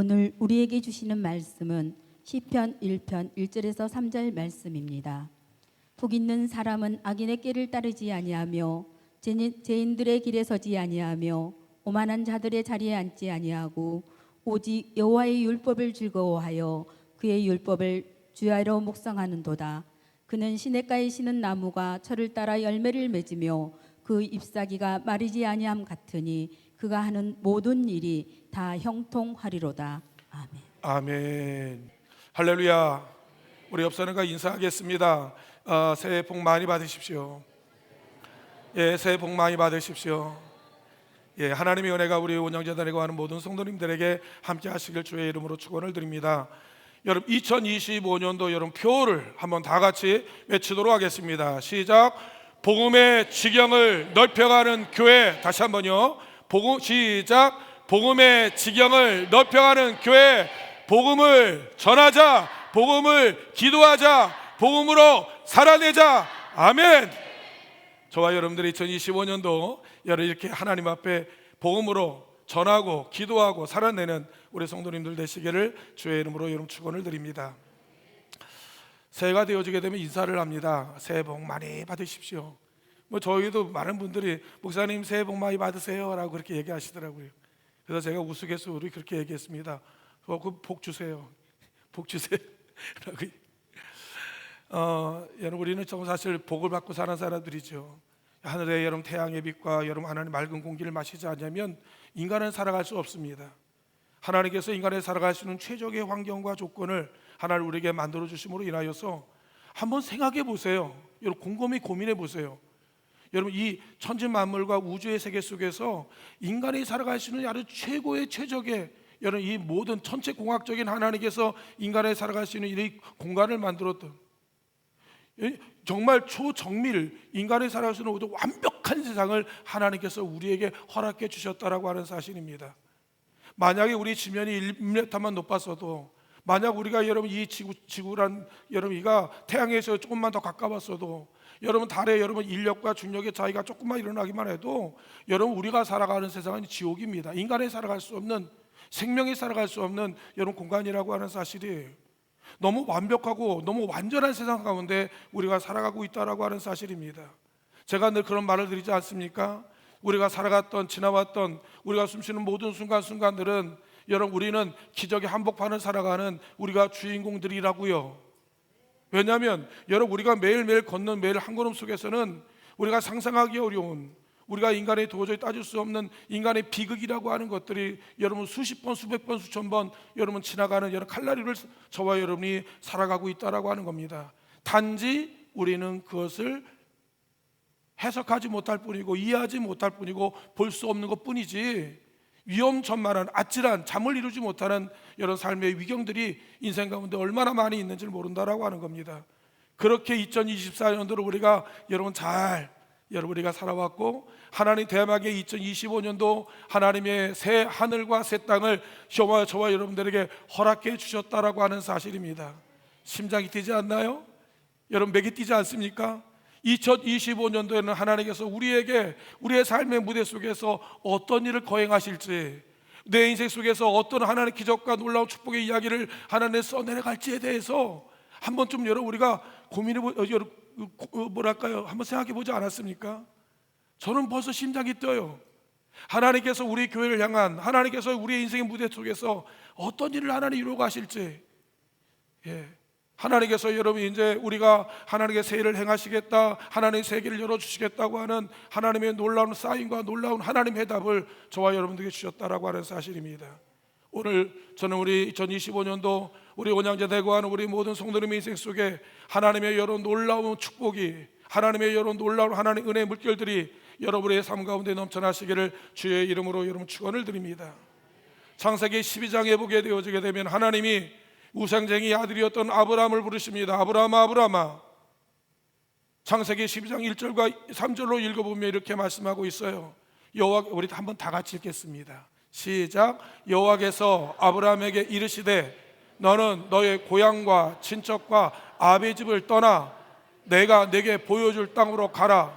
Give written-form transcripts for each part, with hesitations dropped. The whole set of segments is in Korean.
오늘 우리에게 주시는 말씀은 시편 1편 1절에서 3절 말씀입니다. 복 있는 사람은 악인의 길을 따르지 아니하며 죄인들의 길에 서지 아니하며 오만한 자들의 자리에 앉지 아니하고 오직 여호와의 율법을 즐거워하여 그의 율법을 주야로 묵상하는도다. 그는 시냇가에 시는 나무가 철을 따라 열매를 맺으며 그 잎사귀가 마르지 아니함 같으니 그가 하는 모든 일이 다 형통하리로다. 아멘. 아멘. 할렐루야. 우리 옆사람과 인사하겠습니다. 새해 복 많이 받으십시오. 새해 복 많이 받으십시오. 하나님의 은혜가 우리 운영재단에 거하는 모든 성도님들에게 함께 하시길 주의 이름으로 축원을 드립니다. 여러분 2025년도 여러분 표를 한번 다 같이 외치도록 하겠습니다. 시작. 복음의 지경을 넓혀가는 교회. 다시 한번요. 시작. 복음의 지경을 넓혀가는 교회. 복음을 전하자. 복음을 기도하자. 복음으로 살아내자. 아멘. 저와 여러분들이 2025년도 여러분 이렇게 하나님 앞에 복음으로 전하고 기도하고 살아내는 우리 성도님들 되시기를 주의 이름으로 여러분 축원을 드립니다. 새해가 되어지게 되면 인사를 합니다. 새해 복 많이 받으십시오. 저희도 많은 분들이 목사님 새해 복 많이 받으세요 라고 그렇게 얘기하시더라고요. 그래서 제가 우스갯소리 그렇게 얘기했습니다. 복 주세요. 복 주세요 라고. 여러분 우리는 좀 사실 복을 받고 사는 사람들이죠. 하늘에 여러분 태양의 빛과 여러분 하나님 맑은 공기를 마시지 않으면 인간은 살아갈 수 없습니다. 하나님께서 인간을 살아갈 수 있는 최적의 환경과 조건을 하나님 우리에게 만들어 주심으로 인하여서 한번 생각해 보세요. 여러분 곰곰이 고민해 보세요. 여러분 이 천지 만물과 우주의 세계 속에서 인간이 살아갈 수 있는 아주 최고의 최적의 여러분 이 모든 천체 공학적인 하나님께서 인간이 살아갈 수 있는 이 공간을 만들었던 정말 초정밀 인간이 살아갈 수 있는 완벽한 세상을 하나님께서 우리에게 허락해 주셨다라고 하는 사실입니다. 만약에 우리 지면이 1m만 높았어도, 만약 우리가 여러분 이 지구란 여러분 이가 태양에서 조금만 더 가까웠어도, 여러분 달에 여러분 인력과 중력의 차이가 조금만 일어나기만 해도 여러분 우리가 살아가는 세상은 지옥입니다. 인간이 살아갈 수 없는, 생명이 살아갈 수 없는 여러분 공간이라고 하는 사실이에요. 너무 완벽하고 너무 완전한 세상 가운데 우리가 살아가고 있다라고 하는 사실입니다. 제가 늘 그런 말을 드리지 않습니까? 우리가 살아갔던 지나왔던 우리가 숨쉬는 모든 순간순간들은 여러분 우리는 기적의 한복판을 살아가는 우리가 주인공들이라고요. 왜냐하면 여러분 우리가 매일매일 걷는 매일 한 걸음 속에서는 우리가 상상하기 어려운, 우리가 인간의 도저히 따질 수 없는 인간의 비극이라고 하는 것들이 여러분 수십 번, 수백 번, 수천 번 여러분 지나가는 여러분 칼날리를 저와 여러분이 살아가고 있다라고 하는 겁니다. 단지 우리는 그것을 해석하지 못할 뿐이고 이해하지 못할 뿐이고 볼 수 없는 것뿐이지 위험천만한 아찔한 잠을 이루지 못하는 여러 삶의 위경들이 인생 가운데 얼마나 많이 있는지를 모른다라고 하는 겁니다. 그렇게 2024년도로 우리가 여러분 우리가 살아왔고 하나님 대망의 2025년도 하나님의 새 하늘과 새 땅을 저와 여러분들에게 허락해 주셨다라고 하는 사실입니다. 심장이 뛰지 않나요? 여러분 맥이 뛰지 않습니까? 2025년도에는 하나님께서 우리에게 우리의 삶의 무대 속에서 어떤 일을 거행하실지, 내 인생 속에서 어떤 하나님의 기적과 놀라운 축복의 이야기를 하나님 써내려갈지에 대해서 한번 좀 여러분 우리가 한번 생각해 보지 않았습니까? 저는 벌써 심장이 뛰어요. 하나님께서 우리 교회를 향한, 하나님께서 우리의 인생의 무대 속에서 어떤 일을 하나님 이루어 가실지, 하나님께서 여러분 이제 우리가 하나님의 새 일을 행하시겠다, 하나님의 세계를 열어주시겠다고 하는 하나님의 놀라운 사인과 놀라운 하나님의 해답을 저와 여러분들에게 주셨다라고 하는 사실입니다. 오늘 저는 우리 2025년도 우리 온양제 거하는 우리 모든 성도님의 인생 속에 하나님의 여러 놀라운 축복이, 하나님의 여러 놀라운 하나님의 은혜의 물결들이 여러분의 삶 가운데 넘쳐나시기를 주의 이름으로 여러분 축원을 드립니다. 창세기 12장에 보게 되어지게 되면 하나님이 우상쟁이 아들이었던 아브라함을 부르십니다. 아브라함아 아브라함아. 창세기 12장 1절과 3절로 읽어보면 이렇게 말씀하고 있어요. 우리 한번 다 같이 읽겠습니다. 시작. 여호와께서 아브라함에게 이르시되 너는 너의 고향과 친척과 아비 집을 떠나 내가 내게 보여줄 땅으로 가라.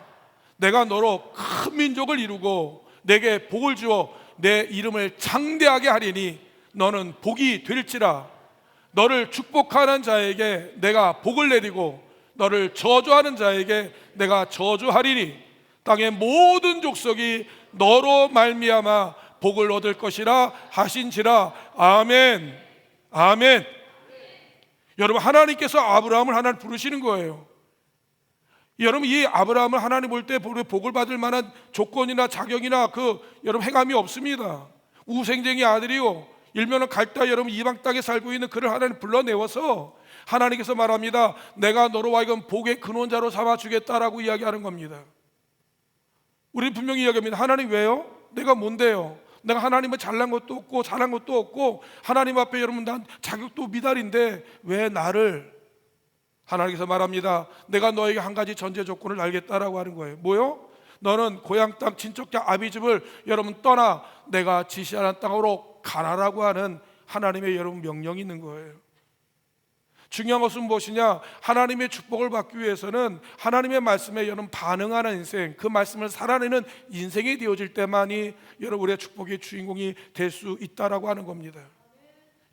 내가 너로 큰 민족을 이루고 내게 복을 주어 내 이름을 장대하게 하리니 너는 복이 될지라. 너를 축복하는 자에게 내가 복을 내리고 너를 저주하는 자에게 내가 저주하리니 땅의 모든 족속이 너로 말미암아 복을 얻을 것이라 하신지라. 아멘. 아멘. 여러분, 하나님께서 아브라함을 하나님 부르시는 거예요. 여러분, 이 아브라함을 하나님 볼 때 복을 받을 만한 조건이나 자격이나 여러분 행함이 없습니다. 우생쟁이 아들이요, 일면은 갈다 여러분 이방 땅에 살고 있는 그를 하나님 불러내어서 하나님께서 말합니다. 내가 너로 하여금 복의 근원자로 삼아주겠다라고 이야기하는 겁니다. 우리는 분명히 이야기합니다. 하나님 왜요? 내가 뭔데요? 내가 하나님은 잘난 것도 없고 잘한 것도 없고 하나님 앞에 여러분 난 자격도 미달인데 왜 나를? 하나님께서 말합니다. 내가 너에게 한 가지 전제 조건을 알겠다라고 하는 거예요. 뭐요? 너는 고향 땅 친척자 아비집을 여러분 떠나 내가 지시하는 땅으로 가라라고 하는 하나님의 여러분 명령이 있는 거예요. 중요한 것은 무엇이냐? 하나님의 축복을 받기 위해서는 하나님의 말씀에 여러분 반응하는 인생, 그 말씀을 살아내는 인생이 되어질 때만이 여러분 우리의 축복의 주인공이 될 수 있다라고 하는 겁니다.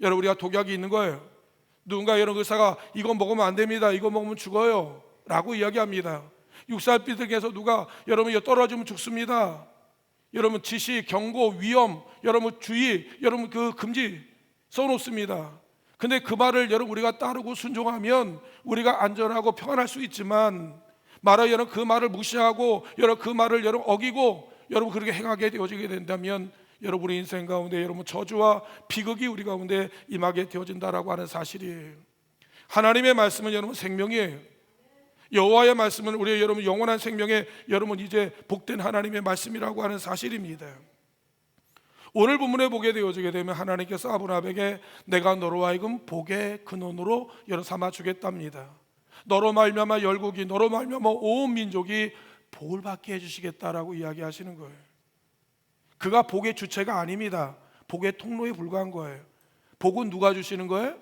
여러분, 우리가 독약이 있는 거예요. 누군가 여러분 의사가 이거 먹으면 안 됩니다, 이거 먹으면 죽어요 라고 이야기합니다. 6살 비둘기에서 누가 여러분 이거 떨어지면 죽습니다, 여러분 지시, 경고, 위험, 여러분 주의, 여러분 금지 써놓습니다. 근데 그 말을 여러분 우리가 따르고 순종하면 우리가 안전하고 평안할 수 있지만 말하여 여러분 그 말을 무시하고 여러분 그 말을 여러분 어기고 여러분 그렇게 행하게 되어지게 된다면 여러분 우리 인생 가운데 여러분 저주와 비극이 우리 가운데 임하게 되어진다라고 하는 사실이에요. 하나님의 말씀은 여러분 생명이에요. 여호와의 말씀은 우리의 여러분 영원한 생명에 여러분 이제 복된 하나님의 말씀이라고 하는 사실입니다. 오늘 본문에 보게 되어지게 되면 하나님께서 아브라함에게 내가 너로 하여금 복의 근원으로 여러 삼아 주겠답니다. 너로 말미암아 열국이, 너로 말미암아 온 민족이 복을 받게 해주시겠다라고 이야기하시는 거예요. 그가 복의 주체가 아닙니다. 복의 통로에 불과한 거예요. 복은 누가 주시는 거예요?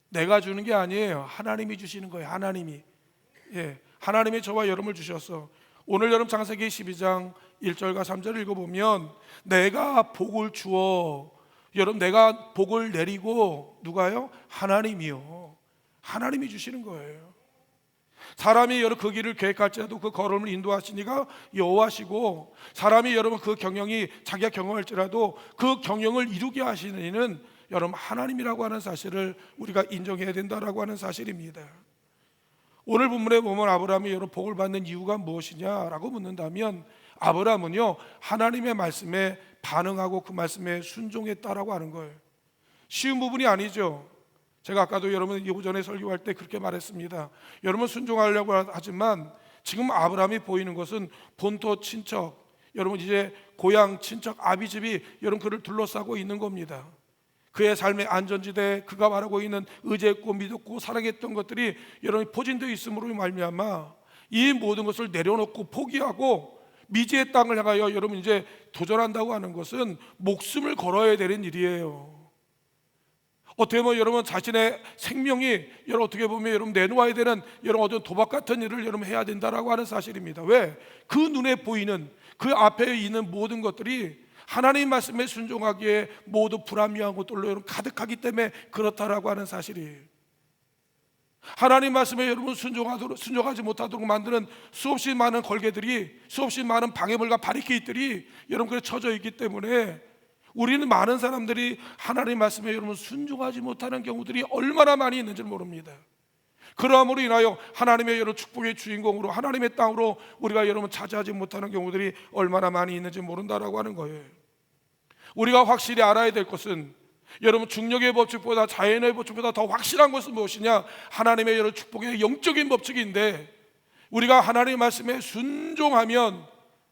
내가 주는 게 아니에요. 하나님이 주시는 거예요. 하나님이. 하나님이 저와 여러분을 주셨어. 오늘 여러분 창세기 12장 1절과 3절을 읽어보면 내가 복을 주어, 여러분 내가 복을 내리고 누가요? 하나님이요. 하나님이 주시는 거예요. 사람이 여러분 그 길을 계획할지라도 그 걸음을 인도하시니가 여호와시고 사람이 여러분 그 경영이 자기가 경영할지라도 그 경영을 이루게 하시는 이는 여러분 하나님이라고 하는 사실을 우리가 인정해야 된다라고 하는 사실입니다. 오늘 본문에 보면 아브라함이 여러분 복을 받는 이유가 무엇이냐라고 묻는다면 아브라함은요 하나님의 말씀에 반응하고 그 말씀에 순종했다라고 하는 거예요. 쉬운 부분이 아니죠. 제가 아까도 여러분 오전에 설교할 때 그렇게 말했습니다. 여러분 순종하려고 하지만 지금 아브라함이 보이는 것은 본토 친척, 여러분 이제 고향 친척 아비집이 여러분 그를 둘러싸고 있는 겁니다. 그의 삶의 안전지대, 그가 바라고 있는 의지했고 믿었고 사랑했던 것들이 여러분 포진되어 있음으로 말미암아 이 모든 것을 내려놓고 포기하고 미지의 땅을 향하여 여러분 이제 도전한다고 하는 것은 목숨을 걸어야 되는 일이에요. 어떻게 보면 여러분 자신의 생명이 여러분 어떻게 보면 여러분 내놓아야 되는 여러분 어떤 도박 같은 일을 여러분 해야 된다라고 하는 사실입니다. 왜? 그 눈에 보이는 그 앞에 있는 모든 것들이 하나님 말씀에 순종하기에 모두 불합리한 것들로 여러분 가득하기 때문에 그렇다라고 하는 사실이에요. 하나님 말씀에 여러분 순종하지 못하도록 만드는 수없이 많은 걸개들이, 수없이 많은 방해물과 바리케이트들이 여러분 그래 쳐져 있기 때문에 우리는 많은 사람들이 하나님 말씀에 여러분 순종하지 못하는 경우들이 얼마나 많이 있는지 모릅니다. 그러함으로 인하여 하나님의 여러분 축복의 주인공으로 하나님의 땅으로 우리가 여러분 차지하지 못하는 경우들이 얼마나 많이 있는지 모른다라고 하는 거예요. 우리가 확실히 알아야 될 것은 여러분 중력의 법칙보다 자연의 법칙보다 더 확실한 것은 무엇이냐? 하나님의 여러분 축복의 영적인 법칙인데 우리가 하나님의 말씀에 순종하면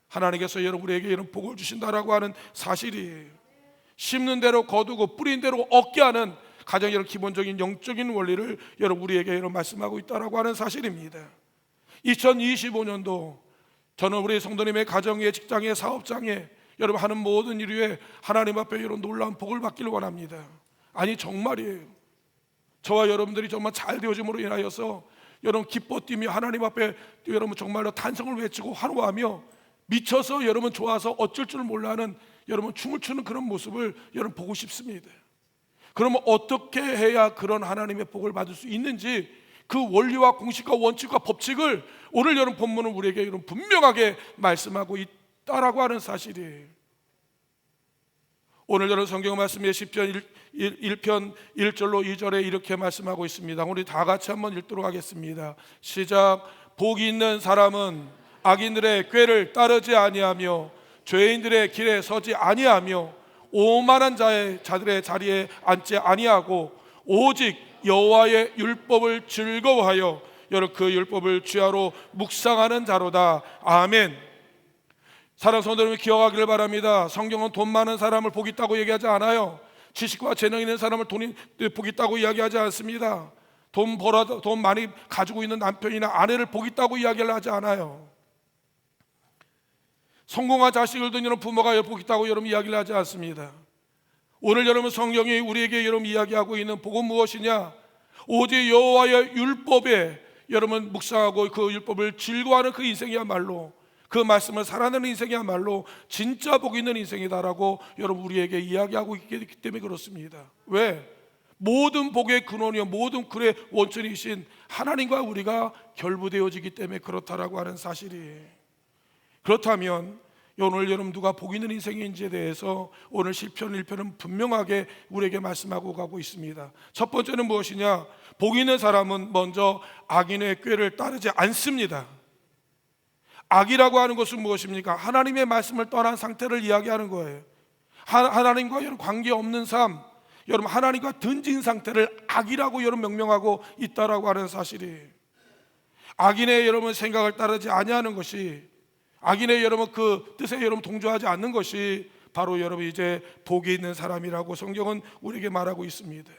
하나님께서 여러분 우리에게 이런 복을 주신다라고 하는 사실이에요. 심는 대로 거두고 뿌린 대로 얻게 하는 가장 여러분 기본적인 영적인 원리를 여러분 우리에게 여러분 말씀하고 있다라고 하는 사실입니다. 2025년도 저는 우리 성도님의 가정에, 직장에, 사업장에 여러분 하는 모든 일 위에 하나님 앞에 이런 놀라운 복을 받기를 원합니다. 아니 정말이에요. 저와 여러분들이 정말 잘 되어짐으로 인하여서 여러분 기뻐 뛰며 하나님 앞에 여러분 정말로 탄성을 외치고 환호하며 미쳐서 여러분 좋아서 어쩔 줄 몰라 하는 여러분 춤을 추는 그런 모습을 여러분 보고 싶습니다. 그러면 어떻게 해야 그런 하나님의 복을 받을 수 있는지 그 원리와 공식과 원칙과 법칙을 오늘 여러분 본문은 우리에게 여러분 분명하게 말씀하고 있다라고 하는 사실이에요. 오늘 여러분 성경 말씀에 시편 1편 1절로 2절에 이렇게 말씀하고 있습니다. 우리 다 같이 한번 읽도록 하겠습니다. 시작. 복이 있는 사람은 악인들의 꾀를 따르지 아니하며 죄인들의 길에 서지 아니하며 오만한 자들의 자리에 앉지 아니하고 오직 여호와의 율법을 즐거워하여 여러분 그 율법을 주야로 묵상하는 자로다. 아멘. 사랑하는 성도 여러분, 기억하기를 바랍니다. 성경은 돈 많은 사람을 복 있다고 얘기하지 않아요. 지식과 재능 있는 사람을 복 있다고 이야기하지 않습니다. 돈 많이 가지고 있는 남편이나 아내를 복 있다고 이야기를 하지 않아요. 성공한 자식을 둔 이런 부모가 복 있다고 여러분 이야기를 하지 않습니다. 오늘 여러분 성경이 우리에게 여러분 이야기하고 있는 복은 무엇이냐? 오직 여호와의 율법에 여러분 묵상하고 그 율법을 즐거워하는 그 인생이야말로, 그 말씀을 살아내는 인생이야말로 진짜 복 있는 인생이다라고 여러분 우리에게 이야기하고 있기 때문에 그렇습니다. 왜? 모든 복의 근원이요 모든 글의 원천이신 하나님과 우리가 결부되어지기 때문에 그렇다라고 하는 사실이에요. 그렇다면 오늘 여러분 누가 복 있는 인생인지에 대해서 오늘 시편 1편은 분명하게 우리에게 말씀하고 가고 있습니다. 첫 번째는 무엇이냐? 복 있는 사람은 먼저 악인의 꾀를 따르지 않습니다. 악이라고 하는 것은 무엇입니까? 하나님의 말씀을 떠난 상태를 이야기하는 거예요. 하나님과 여러분 관계없는 삶, 여러분 하나님과 던진 상태를 악이라고 여러분 명명하고 있다라고 하는 사실이에요. 악인의 여러분 생각을 따르지 아니하는 것이, 악인의 여러분 그 뜻에 여러분 동조하지 않는 것이 바로 여러분 이제 복이 있는 사람이라고 성경은 우리에게 말하고 있습니다.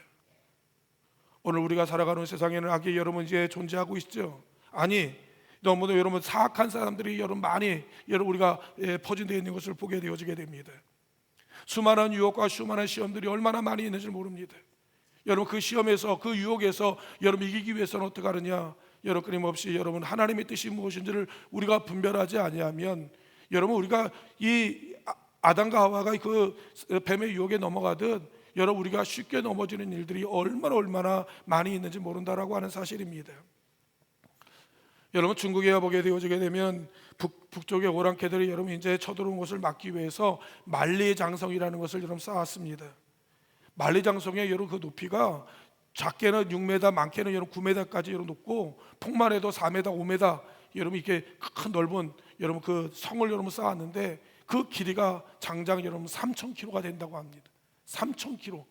오늘 우리가 살아가는 세상에는 악이 여러분 이제 존재하고 있죠. 아니, 너무도 여러분 사악한 사람들이 여러분 많이 여러분 우리가 퍼진되어 있는 것을 보게 되어지게 됩니다. 수많은 유혹과 수많은 시험들이 얼마나 많이 있는지 모릅니다. 여러분 그 시험에서 그 유혹에서 여러분 이기기 위해서는 어떻게 하느냐? 여러분 끊임없이 여러분 하나님의 뜻이 무엇인지를 우리가 분별하지 아니하면 여러분 우리가 이 아담과 하와가 그 뱀의 유혹에 넘어가듯 여러분 우리가 쉽게 넘어지는 일들이 얼마나 많이 있는지 모른다라고 하는 사실입니다. 여러분 중국에 보게 되어지게 되면 북쪽의 오랑캐들이 여러분 이제 쳐들어온 것을 막기 위해서 만리장성이라는 것을 여러분 쌓았습니다. 만리장성의 여러분 그 높이가 작게는 6m, 많게는 여러분 9m까지 여러분 높고 폭만 해도 4m, 5m 여러분 이렇게 큰 넓은 여러분 그 성을 여러분 쌓았는데 그 길이가 장장 여러분 3,000km가 된다고 합니다. 3,000km.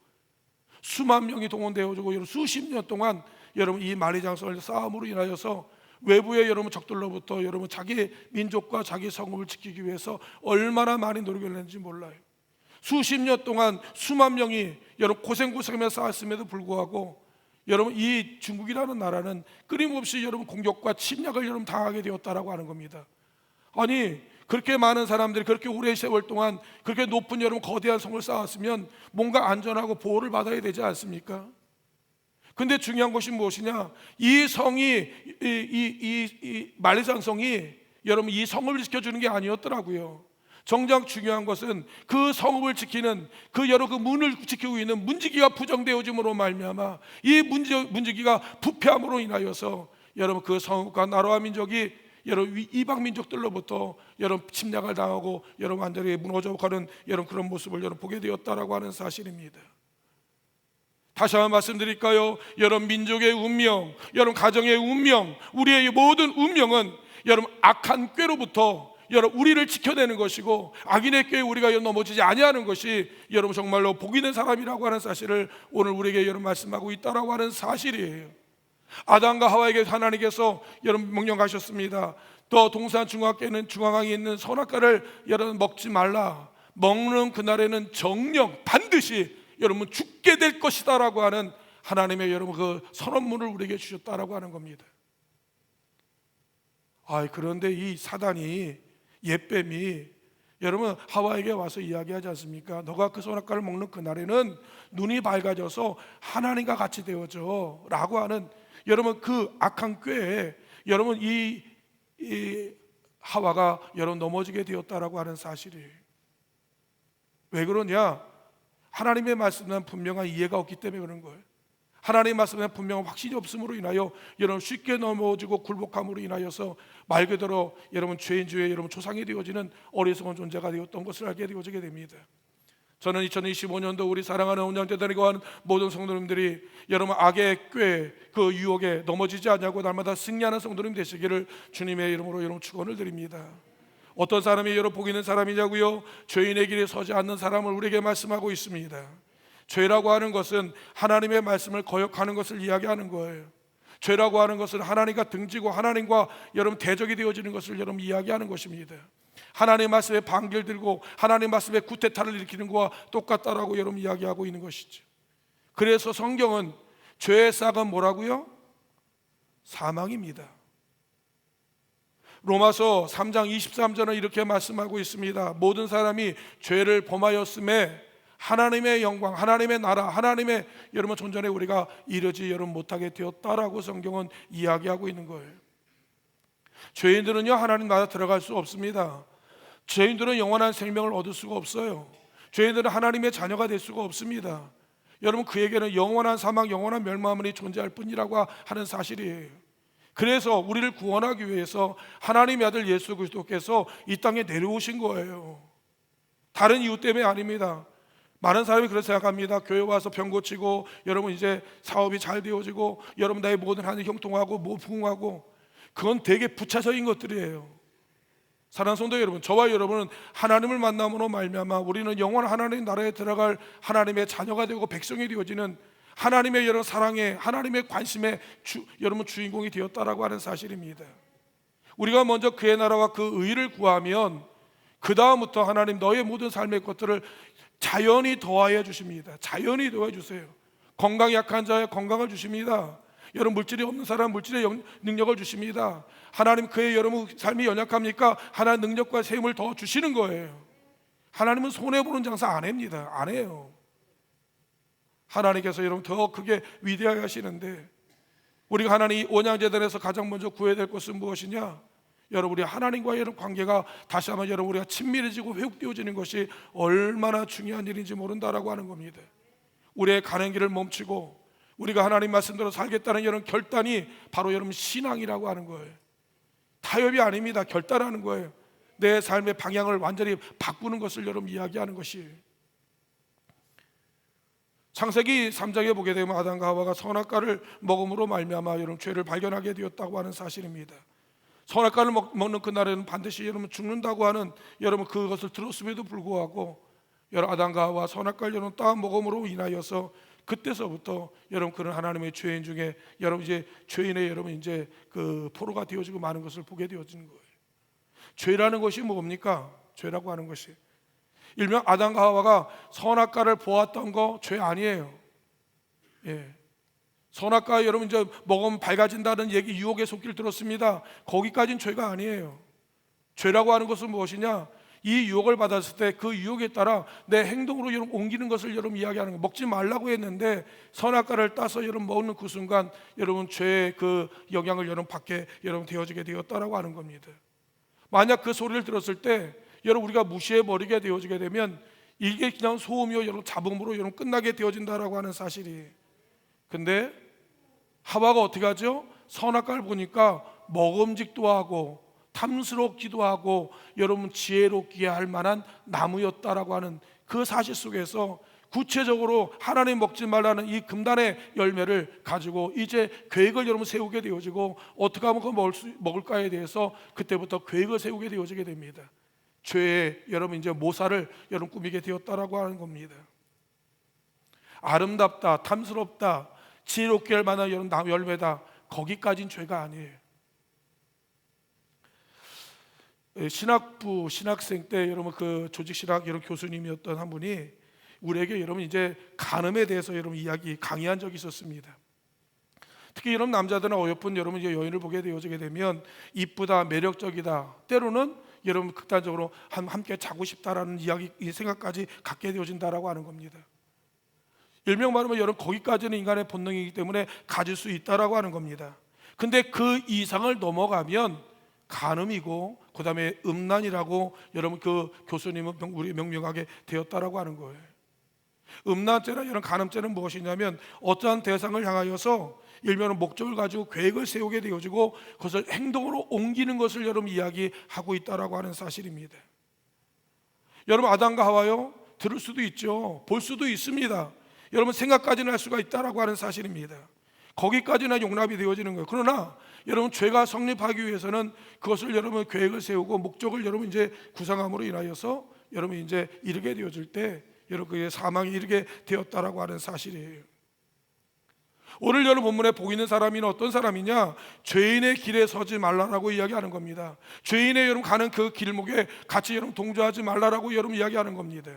수만 명이 동원되어지고 여러분 수십 년 동안 여러분 이 만리장성을 쌓음으로 인하여서 외부의 여러분 적들로부터 여러분 자기 민족과 자기 성읍을 지키기 위해서 얼마나 많이 노력을 했는지 몰라요. 수십 년 동안 수만 명이 여러분 고생하며 쌓았음에도 불구하고 여러분 이 중국이라는 나라는 끊임없이 여러분 공격과 침략을 여러분 당하게 되었다라고 하는 겁니다. 아니 그렇게 많은 사람들이 그렇게 오랜 세월 동안 그렇게 높은 여러분 거대한 성을 쌓았으면 뭔가 안전하고 보호를 받아야 되지 않습니까? 근데 중요한 것이 무엇이냐? 이 성이 이 만리장성이 여러분 이 성읍을 지켜주는 게 아니었더라고요. 정작 중요한 것은 그 성읍을 지키는 그 여러 그 문을 지키고 있는 문지기가 부정되어짐으로 말미암아 이 문지기가 부패함으로 인하여서 여러분 그 성읍과 나라와 민족이 여러분 이방 민족들로부터 여러분 침략을 당하고 여러분 완전히 무너져가는 여러분 그런 모습을 여러분 보게 되었다라고 하는 사실입니다. 다시 한번 말씀드릴까요? 여러분 민족의 운명, 여러분 가정의 운명, 우리의 모든 운명은 여러분 악한 꾀로부터 여러분 우리를 지켜내는 것이고 악인의 꾀에 우리가 넘어지지 아니하는 것이 여러분 정말로 복 있는 사람이라고 하는 사실을 오늘 우리에게 여러분 말씀하고 있다라고 하는 사실이에요. 아담과 하와에게 하나님께서 여러분 명령하셨습니다. 또 동산 중앙에 있는 선악과를 여러분 먹지 말라. 먹는 그날에는 정령 반드시 여러분 죽게 될 것이다라고 하는 하나님의 여러분 그 선언문을 우리에게 주셨다라고 하는 겁니다. 그런데 이 사단이 옛뱀이 여러분 하와에게 와서 이야기하지 않습니까? 너가 그 선악과를 먹는 그날에는 눈이 밝아져서 하나님과 같이 되어져 라고 하는 여러분 그 악한 꾀에 여러분 이 하와가 여러분 넘어지게 되었다라고 하는 사실이에요. 왜 그러냐? 하나님의 말씀에 대한 분명한 이해가 없기 때문에 그런 거예요. 하나님의 말씀에 대한 분명한 확신이 없음으로 인하여 여러분 쉽게 넘어지고 굴복함으로 인하여서 말 그대로 여러분 죄인 중에 여러분 조상이 되어지는 어리석은 존재가 되었던 것을 알게 되어지게 됩니다. 저는 2025년도 우리 사랑하는 온양재단에 거하는 모든 성도님들이 여러분 악의 꾀 그 유혹에 넘어지지 않냐고 날마다 승리하는 성도님 되시기를 주님의 이름으로 여러분 축원을 드립니다. 어떤 사람이 여러분 복 있는 사람이냐고요? 죄인의 길에 서지 않는 사람을 우리에게 말씀하고 있습니다. 죄라고 하는 것은 하나님의 말씀을 거역하는 것을 이야기하는 거예요. 죄라고 하는 것은 하나님과 등지고 하나님과 여러분 대적이 되어지는 것을 여러분 이야기하는 것입니다. 하나님 말씀에 반길 들고 하나님 말씀에 구태타를 일으키는 것과 똑같다라고 여러분 이야기하고 있는 것이죠. 그래서 성경은 죄의 싹은 뭐라고요? 사망입니다. 로마서 3장 23절은 이렇게 말씀하고 있습니다. 모든 사람이 죄를 범하였음에 하나님의 영광, 하나님의 나라, 하나님의 여러분 존전에 우리가 이르지 여러분 못하게 되었다라고 성경은 이야기하고 있는 거예요. 죄인들은요 하나님 나라 들어갈 수 없습니다. 죄인들은 영원한 생명을 얻을 수가 없어요. 죄인들은 하나님의 자녀가 될 수가 없습니다. 여러분 그에게는 영원한 사망, 영원한 멸망만이 존재할 뿐이라고 하는 사실이에요. 그래서 우리를 구원하기 위해서 하나님의 아들 예수 그리스도께서 이 땅에 내려오신 거예요. 다른 이유 때문에 아닙니다. 많은 사람이 그렇게 생각합니다. 교회 와서 병 고치고 여러분 이제 사업이 잘 되어지고 여러분 나의 모든 한이 형통하고 부흥하고 그건 되게 부차적인 것들이에요. 사랑하는 성도 여러분, 저와 여러분은 하나님을 만남으로 말미암아 우리는 영원한 하나님 나라에 들어갈 하나님의 자녀가 되고 백성이 되어지는 하나님의 여러 사랑에 하나님의 관심에 여러분 주인공이 되었다라고 하는 사실입니다. 우리가 먼저 그의 나라와 그 의를 구하면 그 다음부터 하나님 너의 모든 삶의 것들을 자연히 더하여 주십니다. 자연히 더해 주세요. 건강이 약한 자에 건강을 주십니다. 여러분 물질이 없는 사람 물질의 능력을 주십니다. 하나님 그의 여러분 삶이 연약합니까? 하나님 능력과 세움을 더 주시는 거예요. 하나님은 손해보는 장사 안 합니다. 안 해요. 하나님께서 여러분 더 크게 위대하게 하시는데 우리가 하나님 온양재단에서 가장 먼저 구해야 될 것은 무엇이냐? 여러분 우리 하나님과의 여러분 관계가 다시 한번 여러분 우리가 친밀해지고 회복되어지는 것이 얼마나 중요한 일인지 모른다라고 하는 겁니다. 우리의 가는 길을 멈추고 우리가 하나님 말씀대로 살겠다는 이런 결단이 바로 여러분 신앙이라고 하는 거예요. 타협이 아닙니다. 결단하는 거예요. 내 삶의 방향을 완전히 바꾸는 것을 여러분 이야기하는 것이에요. 창세기 3장에 보게 되면 아담과 하와가 선악과를 먹음으로 말미암아 여러분 죄를 발견하게 되었다고 하는 사실입니다. 선악과를 먹는 그날에는 반드시 여러분 죽는다고 하는 여러분 그것을 들었음에도 불구하고 여러분 아담과 하와 선악과를 여러분 딱 먹음으로 인하여서 그때서부터 여러분 그런 하나님의 죄인 중에 여러분 이제 죄인의 여러분 이제 그 포로가 되어지고 많은 것을 보게 되어지는 거예요. 죄라는 것이 뭡니까? 죄라고 하는 것이 일명 아담과 하와가 선악과를 보았던 거 죄 아니에요. 예. 선악과 여러분 이제 먹으면 밝아진다는 얘기 유혹의 속기를 들었습니다. 거기까지는 죄가 아니에요. 죄라고 하는 것은 무엇이냐? 이 유혹을 받았을 때 그 유혹에 따라 내 행동으로 여러분 옮기는 것을 여러분 이야기하는 거예요. 먹지 말라고 했는데 선악과를 따서 여러분 먹는 그 순간 여러분 죄의 그 영향을 여러분 받게 여러분 되어지게 되었다라고 하는 겁니다. 만약 그 소리를 들었을 때 여러분 우리가 무시해 버리게 되어지게 되면 이게 그냥 소음이요 여러분 잡음으로 여러분 끝나게 되어진다라고 하는 사실이. 근데 하와가 어떻게 하죠? 선악과를 보니까 먹음직도 하고 탐스럽기도 하고 여러분 지혜롭게 할 만한 나무였다라고 하는 그 사실 속에서 구체적으로 하나님 먹지 말라는 이 금단의 열매를 가지고 이제 계획을 여러분 세우게 되어지고 어떻게 하면 그거 먹을까에 대해서 그때부터 계획을 세우게 되어지게 됩니다. 죄의 여러분 이제 모사를 여러분 꾸미게 되었다라고 하는 겁니다. 아름답다, 탐스럽다, 지혜롭게 할 만한 여러분 열매다. 거기까지는 죄가 아니에요. 신학부 신학생 때 여러분 그 조직신학 여러분 교수님이었던 한 분이 우리에게 여러분 이제 간음에 대해서 여러분 이야기 강의한 적이 있었습니다. 특히 여러분 남자들은 어여쁜 여러분 이제 여인을 보게 되어지게 되면 이쁘다, 매력적이다. 때로는 여러분 극단적으로 함께 자고 싶다라는 이야기, 이 생각까지 갖게 되어진다라고 하는 겁니다. 일명 말하면 여러분 거기까지는 인간의 본능이기 때문에 가질 수 있다라고 하는 겁니다. 근데 그 이상을 넘어가면 간음이고 그 다음에 음란이라고 여러분 그 교수님은 우리 명명하게 되었다라고 하는 거예요. 음란죄나 이런 간음죄는 무엇이냐면 어떠한 대상을 향하여서 일면은 목적을 가지고 계획을 세우게 되어지고 그것을 행동으로 옮기는 것을 여러분 이야기하고 있다라고 하는 사실입니다. 여러분 아담과 하와요, 들을 수도 있죠, 볼 수도 있습니다. 여러분 생각까지는 할 수가 있다라고 하는 사실입니다. 거기까지나 용납이 되어지는 거예요. 그러나 여러분 죄가 성립하기 위해서는 그것을 여러분 계획을 세우고 목적을 여러분 이제 구상함으로 인하여서 여러분 이제 이르게 되어질 때 여러분 그의 사망에 이르게 되었다라고 하는 사실이에요. 오늘 여러분 본문에 복 있는 사람이는 어떤 사람이냐? 죄인의 길에 서지 말라라고 이야기하는 겁니다. 죄인의 여러분 가는 그 길목에 같이 여러분 동조하지 말라라고 여러분 이야기하는 겁니다.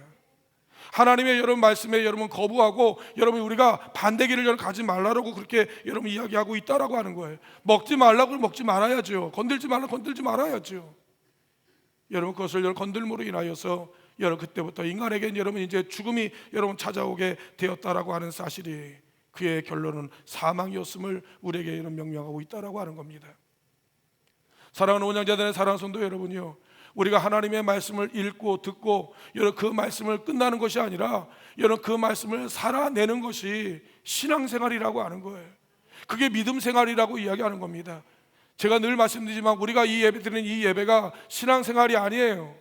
하나님의 여러분 말씀에 여러분 거부하고 여러분 우리가 반대 길을 여러분 가지 말라라고 그렇게 여러분 이야기하고 있다라고 하는 거예요. 먹지 말라고 먹지 말아야죠. 건들지 말라고 건들지 말아야죠. 여러분 그것을 여러분 건들므로 인하여서 여러분 그때부터 인간에게 여러분 이제 죽음이 여러분 찾아오게 되었다라고 하는 사실이 그의 결론은 사망이었음을 우리에게 이런 명령하고 있다라고 하는 겁니다. 사랑하는 온양자들의 사랑하는 성도 여러분이요, 우리가 하나님의 말씀을 읽고 듣고 여러분 그 말씀을 끝나는 것이 아니라 여러분 그 말씀을 살아내는 것이 신앙생활이라고 하는 거예요. 그게 믿음 생활이라고 이야기하는 겁니다. 제가 늘 말씀드리지만 우리가 이 예배 드리는 이 예배가 신앙생활이 아니에요.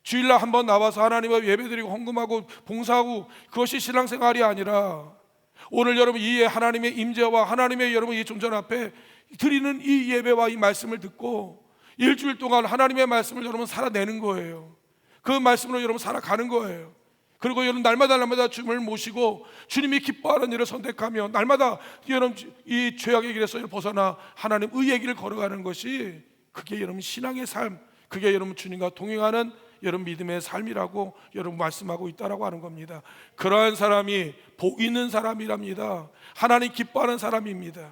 주일날 한번 나와서 하나님과 예배드리고 헌금하고 봉사하고 그것이 신앙생활이 아니라 오늘 여러분 이 하나님의 임재와 하나님의 여러분 이 존전 앞에 드리는 이 예배와 이 말씀을 듣고 일주일 동안 하나님의 말씀을 여러분 살아내는 거예요. 그 말씀으로 여러분 살아가는 거예요. 그리고 여러분 날마다 주님을 모시고 주님이 기뻐하는 일을 선택하며 날마다 여러분 이 죄악의 길에서 벗어나 하나님 의의 길을 걸어가는 것이 그게 여러분 신앙의 삶, 그게 여러분 주님과 동행하는 여러분 믿음의 삶이라고 여러분 말씀하고 있다라고 하는 겁니다. 그러한 사람이 복 있는 사람이랍니다. 하나님 기뻐하는 사람입니다.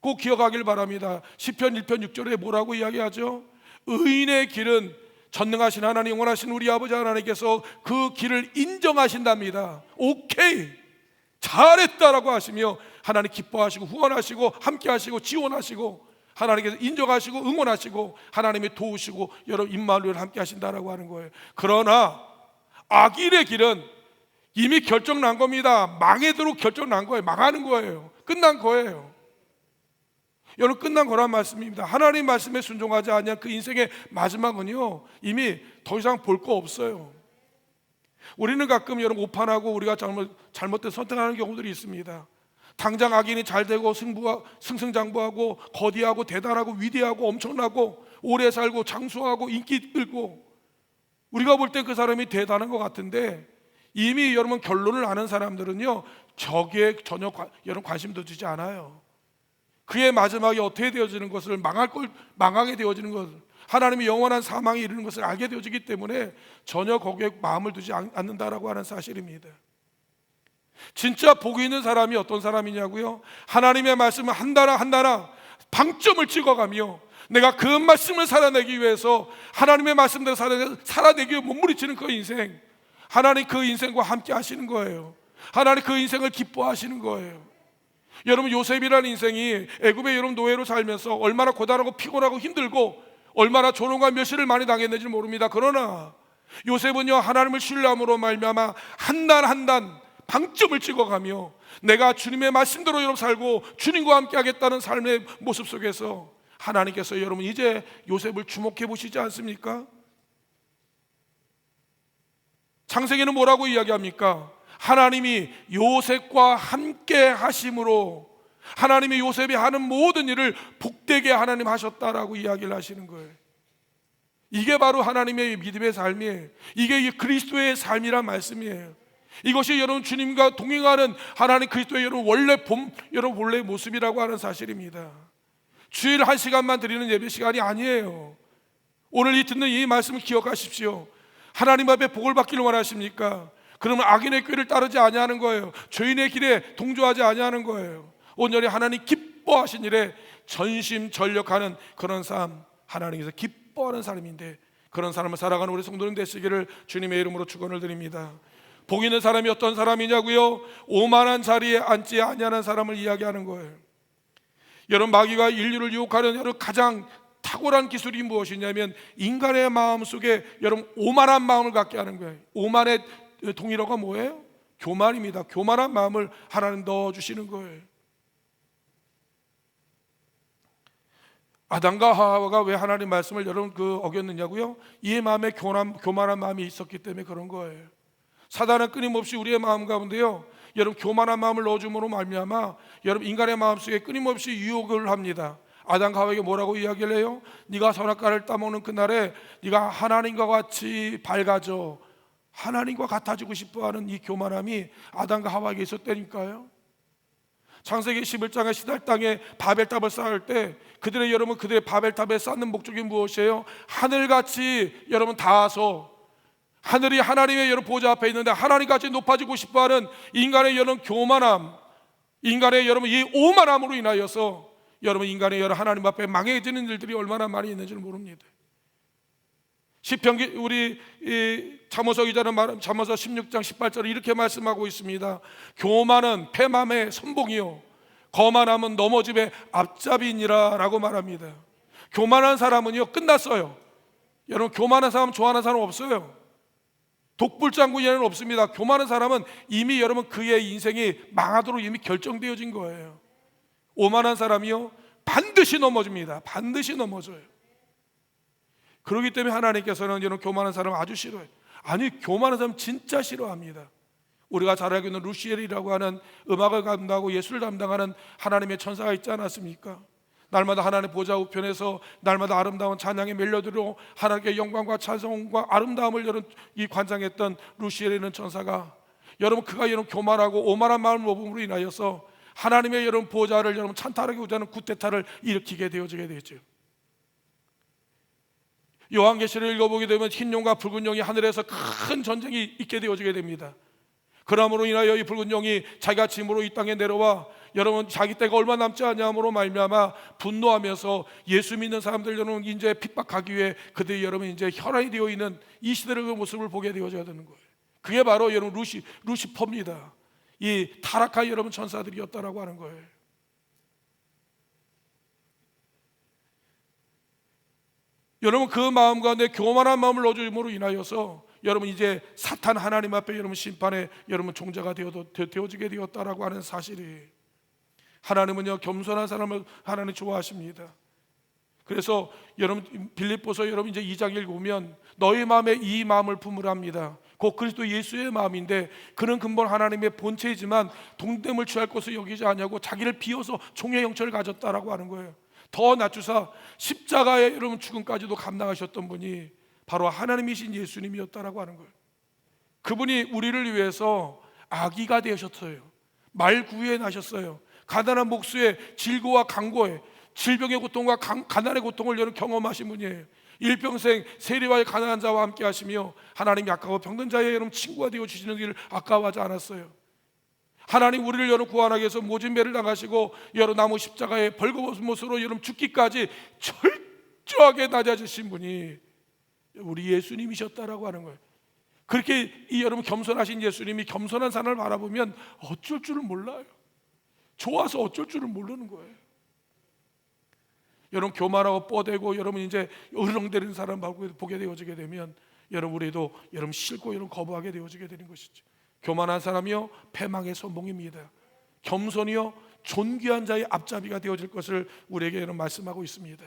꼭 기억하길 바랍니다. 시편 1편 6절에 뭐라고 이야기하죠? 의인의 길은 전능하신 하나님, 영원하신 우리 아버지 하나님께서 그 길을 인정하신답니다. 오케이, 잘했다라고 하시며 하나님 기뻐하시고 후원하시고 함께하시고 지원하시고 하나님께서 인정하시고 응원하시고 하나님이 도우시고 여러분 임마누엘 함께 하신다라고 하는 거예요. 그러나 악인의 길은 이미 결정난 겁니다. 망해도록 결정난 거예요. 망하는 거예요. 끝난 거예요. 여러분 끝난 거란 말씀입니다. 하나님 말씀에 순종하지 않으면 그 인생의 마지막은요 이미 더 이상 볼 거 없어요. 우리는 가끔 여러분 오판하고 우리가 잘못된 선택하는 경우들이 있습니다. 당장 악인이 잘되고 승승장구하고 거대하고 대단하고 위대하고 엄청나고 오래 살고 장수하고 인기 끌고 우리가 볼 때 그 사람이 대단한 것 같은데 이미 여러분 결론을 아는 사람들은요 저기에 전혀 여러분 관심도 두지 않아요. 그의 마지막이 어떻게 되어지는 것을 망하게 되어지는 것을 하나님이 영원한 사망에 이르는 것을 알게 되어지기 때문에 전혀 거기에 마음을 두지 않는다라고 하는 사실입니다. 진짜 복이 있는 사람이 어떤 사람이냐고요? 하나님의 말씀을 한다나 방점을 찍어가며 내가 그 말씀을 살아내기 위해서 하나님의 말씀대로 살아내기 위해 몸부림치는 그 인생, 하나님 그 인생과 함께 하시는 거예요. 하나님 그 인생을 기뻐하시는 거예요. 여러분 요셉이라는 인생이 애굽의 여러분 노예로 살면서 얼마나 고단하고 피곤하고 힘들고 얼마나 조롱과 멸시를 많이 당했는지 모릅니다. 그러나 요셉은요 하나님을 신뢰함으로 말미암아 한 단 방점을 찍어가며 내가 주님의 말씀대로 여러분 살고 주님과 함께 하겠다는 삶의 모습 속에서 하나님께서 여러분 이제 요셉을 주목해 보시지 않습니까? 창세기는 뭐라고 이야기합니까? 하나님이 요셉과 함께 하심으로 하나님이 요셉이 하는 모든 일을 복되게 하나님 하셨다라고 이야기를 하시는 거예요. 이게 바로 하나님의 믿음의 삶이에요. 이게 그리스도의 삶이란 말씀이에요. 이것이 여러분 주님과 동행하는 하나님 그리스도의 여러분 원래 모습이라고 하는 사실입니다. 주일 1시간만 드리는 예배 시간이 아니에요. 오늘 이 듣는 이 말씀을 기억하십시오. 하나님 앞에 복을 받기를 원하십니까? 그러면 악인의 꾀를 따르지 아니하는 거예요. 죄인의 길에 동조하지 아니하는 거예요. 온전히 하나님 기뻐하신 일에 전심전력하는 그런 삶, 하나님께서 기뻐하는 사람인데 그런 사람을 살아가는 우리 성도님 되시기를 주님의 이름으로 축원을 드립니다. 복 있는 사람이 어떤 사람이냐고요? 오만한 자리에 앉지 아니하는 사람을 이야기하는 거예요. 여러분 마귀가 인류를 유혹하는 여러분 가장 탁월한 기술이 무엇이냐면 인간의 마음 속에 여러분 오만한 마음을 갖게 하는 거예요. 오만의 동일어가 뭐예요? 교만입니다. 교만한 마음을 하나님 넣어주시는 거예요. 아담과 하와가 왜 하나님 말씀을 여러분 어겼느냐고요? 이 마음에 교만한 마음이 있었기 때문에 그런 거예요. 사단은 끊임없이 우리의 마음 가운데요, 여러분 교만한 마음을 넣어줌으로 말미암아 여러분 인간의 마음속에 끊임없이 유혹을 합니다. 아담과 하와에게 뭐라고 이야기를 해요? 네가 선악과를 따먹는 그날에 네가 하나님과 같이 밝아져 하나님과 같아지고 싶어하는 이 교만함이 아담과 하와에게 있었다니까요. 창세기 11장에 시달 땅에 바벨탑을 쌓을 때 그들의 바벨탑에 쌓는 목적이 무엇이에요? 하늘같이 여러분 닿아서 하늘이 하나님의 여러분 보좌 앞에 있는데 하나님같이 높아지고 싶어하는 인간의 여러분 교만함, 인간의 여러분 이 오만함으로 인하여서 여러분 인간의 여러 하나님 앞에 망해지는 일들이 얼마나 많이 있는지를 모릅니다. 시편 우리 잠언서 기자는 잠언서 16장 18절에 이렇게 말씀하고 있습니다. 교만은 패맘의 선봉이요 거만함은 넘어짐의 앞잡이니라 라고 말합니다. 교만한 사람은요 끝났어요. 여러분 교만한 사람 좋아하는 사람 없어요. 독불장군에는 없습니다. 교만한 사람은 이미 여러분 그의 인생이 망하도록 이미 결정되어진 거예요. 오만한 사람이요 반드시 넘어집니다. 반드시 넘어져요. 그렇기 때문에 하나님께서는 여러분 교만한 사람 아주 싫어해요. 아니 교만한 사람 진짜 싫어합니다. 우리가 잘 알고 있는 루시엘이라고 하는 음악을 감당하고 예술을 담당하는 하나님의 천사가 있지 않았습니까? 날마다 하나님 보좌 우편에서 날마다 아름다운 찬양의 멜로디로 하나님께 영광과 찬송과 아름다움을 여러분 이 관장했던 루시엘이라는 천사가 여러분 그가 여러분 교만하고 오만한 마음을 먹음으로 인하여서 하나님의 여러분 보좌를 여러분 찬탈하고자 하는 구테타를 일으키게 되어지게 되죠. 요한계시를 읽어보게 되면 흰 용과 붉은 용이 하늘에서 큰 전쟁이 있게 되어지게 됩니다. 그러므로 인하여 이 붉은 용이 자기가 짐으로 이 땅에 내려와 여러분 자기 때가 얼마 남지 않냐므로 말미암아 분노하면서 예수 믿는 사람들 여러분 이제 핍박하기 위해 그들이 여러분 이제 혈안이 되어 있는 이 시대의 그 모습을 보게 되어져야 되는 거예요. 그게 바로 여러분 루시퍼입니다. 이 타락한 여러분 천사들이었다라고 하는 거예요. 여러분 그 마음 가운데 교만한 마음을 넣어줌으로 인하여서 여러분 이제 사탄 하나님 앞에 여러분 심판에 여러분 종자가 되어지게 되었다라고 하는 사실이, 하나님은요 겸손한 사람을 하나님 좋아하십니다. 그래서 여러분 빌립보서 여러분 이제 2장 읽으면 너희 마음에 이 마음을 품으랍니다. 곧 그리스도 예수의 마음인데 그는 근본 하나님의 본체이지만 동됨을 취할 것을 여기지 아니하고 자기를 비워서 종의 형체를 가졌다라고 하는 거예요. 더 낮추사 십자가의 여러분 죽음까지도 감당하셨던 분이 바로 하나님이신 예수님이었다라고 하는 거예요. 그분이 우리를 위해서 아기가 되셨어요. 말구유에 나셨어요. 가난한 목수의 질고와 강고에 질병의 고통과 가난의 고통을 여러분 경험하신 분이에요. 일평생 세리와의 가난한 자와 함께 하시며 하나님이 아까워 병든 자의 여러분 친구가 되어 주시는 일을 아까워하지 않았어요. 하나님 우리를 여러분 구원하기 위해서 모진 배를 당하시고 여러 나무 십자가에 벌거벗은 모습으로 여러분 죽기까지 철저하게 낮아지신 분이 우리 예수님이셨다라고 하는 거예요. 그렇게 이 여러분 겸손하신 예수님이 겸손한 사람을 바라보면 어쩔 줄을 몰라요. 좋아서 어쩔 줄을 모르는 거예요. 여러분 교만하고 뻗대고 여러분 이제 으렁대는 사람 보게 되어지게 되면 여러분 우리도 여러분 싫고 여러분 거부하게 되어지게 되는 것이죠. 교만한 사람이요 패망의 선봉입니다. 겸손이요 존귀한 자의 앞잡이가 되어질 것을 우리에게 여러분 말씀하고 있습니다.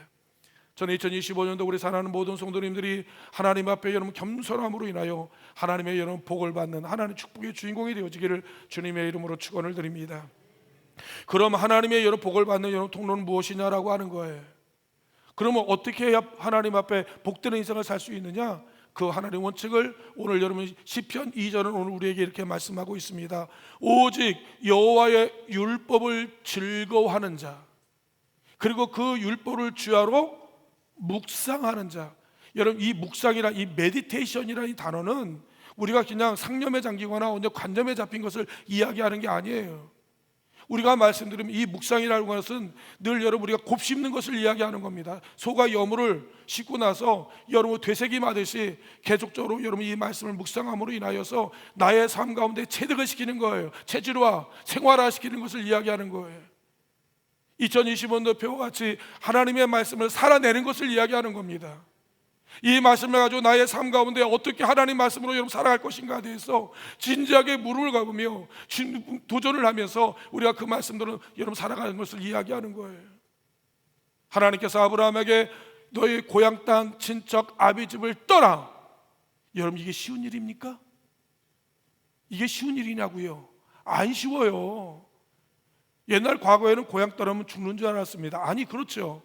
저는 2025년도 우리 사랑하는 모든 성도님들이 하나님 앞에 여러분 겸손함으로 인하여 하나님의 여러분 복을 받는 하나님의 축복의 주인공이 되어지기를 주님의 이름으로 축원을 드립니다. 그럼 하나님의 여러분 복을 받는 여러분 통로는 무엇이냐라고 하는 거예요. 그러면 어떻게 해야 하나님 앞에 복되는 인생을 살 수 있느냐? 그 하나님의 원칙을 오늘 여러분 시편 2절은 오늘 우리에게 이렇게 말씀하고 있습니다. 오직 여호와의 율법을 즐거워하는 자, 그리고 그 율법을 주야로 묵상하는 자. 여러분 이 묵상이라 이 메디테이션이라는 이 단어는 우리가 그냥 상념에 잠기거나 언제 관점에 잡힌 것을 이야기하는 게 아니에요. 우리가 말씀드리면 이 묵상이라는 것은 늘 여러분 우리가 곱씹는 것을 이야기하는 겁니다. 소가 여물을 씻고 나서 여러분 되새김하듯이 계속적으로 여러분 이 말씀을 묵상함으로 인하여서 나의 삶 가운데 체득을 시키는 거예요. 체질화, 생활화 시키는 것을 이야기하는 거예요. 2025년도 표와 같이 하나님의 말씀을 살아내는 것을 이야기하는 겁니다. 이 말씀을 가지고 나의 삶 가운데 어떻게 하나님 말씀으로 여러분 살아갈 것인가에 대해서 진지하게 물음을 가보며 도전을 하면서 우리가 그 말씀대로 여러분 살아가는 것을 이야기하는 거예요. 하나님께서 아브라함에게 너희 고향 땅 친척 아비 집을 떠나. 여러분 이게 쉬운 일입니까? 이게 쉬운 일이냐고요? 안 쉬워요. 옛날 과거에는 고향 떠나면 죽는 줄 알았습니다. 아니 그렇죠.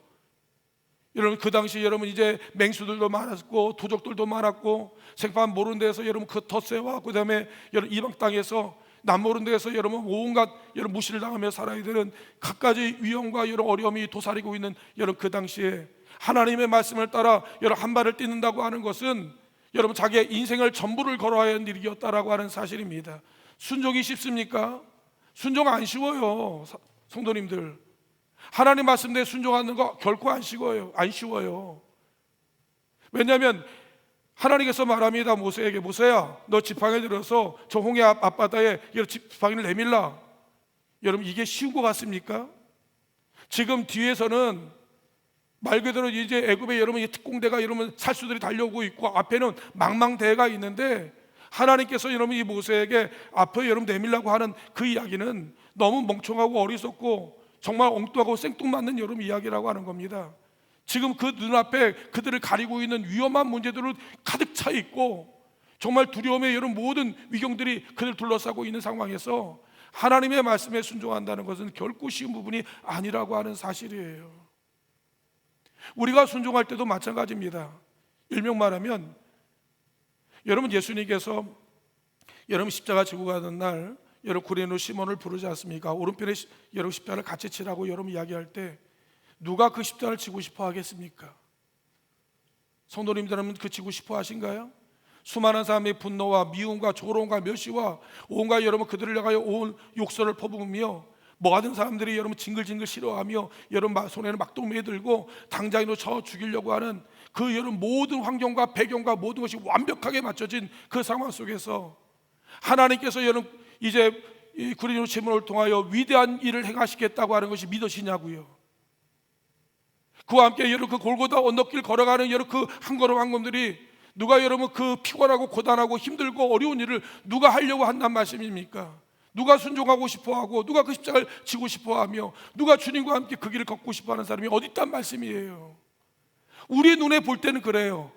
여러분 그 당시 여러분 이제 맹수들도 많았고 도적들도 많았고 생판 모르는 데서 여러분 그 덧새와 그다음에 여러분 이방 땅에서 남 모르는 데서 여러분 온갖 여러분 무시를 당하며 살아야 되는 갖가지 위험과 여러 어려움이 도사리고 있는 여러분 그 당시에 하나님의 말씀을 따라 여러분 한 발을 딛는다고 하는 것은 여러분 자기의 인생을 전부를 걸어야 하는 일이었다라고 하는 사실입니다. 순종이 쉽습니까? 순종 안 쉬워요. 성도님들, 하나님 말씀대로 순종하는 거 결코 안 쉬워요. 왜냐하면 하나님께서 말합니다. 모세에게, 모세야 너 지팡이를 들어서 저 홍해 앞바다에 지팡이를 내밀라. 여러분 이게 쉬운 것 같습니까? 지금 뒤에서는 말 그대로 이제 애굽에 여러분 특공대가 여러분 살수들이 달려오고 있고 앞에는 망망대해가 있는데 하나님께서 여러분 이 모세에게 앞에 여러분 내밀라고 하는 그 이야기는 너무 멍청하고 어리석고 정말 엉뚱하고 생뚱맞는 여러분 이야기라고 하는 겁니다. 지금 그 눈앞에 그들을 가리고 있는 위험한 문제들을 가득 차 있고 정말 두려움의 여러분 모든 위경들이 그들을 둘러싸고 있는 상황에서 하나님의 말씀에 순종한다는 것은 결코 쉬운 부분이 아니라고 하는 사실이에요. 우리가 순종할 때도 마찬가지입니다. 일명 말하면 여러분 예수님께서 여러분 십자가 지고 가는 날 여러분 구레네 시몬을 부르지 않습니까? 오른편에 여러분 십자가를 같이 치라고 여러분 이야기할 때 누가 그 십자가를 지고 싶어 하겠습니까? 성도님들은 그 지고 싶어 하신가요? 수많은 사람의 분노와 미움과 조롱과 멸시와 온갖 여러분 그들을 향하여 온 욕설을 퍼부으며 모든 사람들이 여러분 징글징글 싫어하며 여러분 손에는 막동매 들고 당장으로 쳐 죽이려고 하는 그 여러분 모든 환경과 배경과 모든 것이 완벽하게 맞춰진 그 상황 속에서 하나님께서 여러분 이제 이 구레네 시몬을 통하여 위대한 일을 행하시겠다고 하는 것이 믿으시냐고요? 그와 함께 여러분 그 골고다 언덕길 걸어가는 여러분 그 한 걸음 한 걸음들이 누가 여러분 그 피곤하고 고단하고 힘들고 어려운 일을 누가 하려고 한단 말씀입니까? 누가 순종하고 싶어하고 누가 그 십자가를 지고 싶어하며 누가 주님과 함께 그 길을 걷고 싶어하는 사람이 어디 있단 말씀이에요? 우리의 눈에 볼 때는 그래요.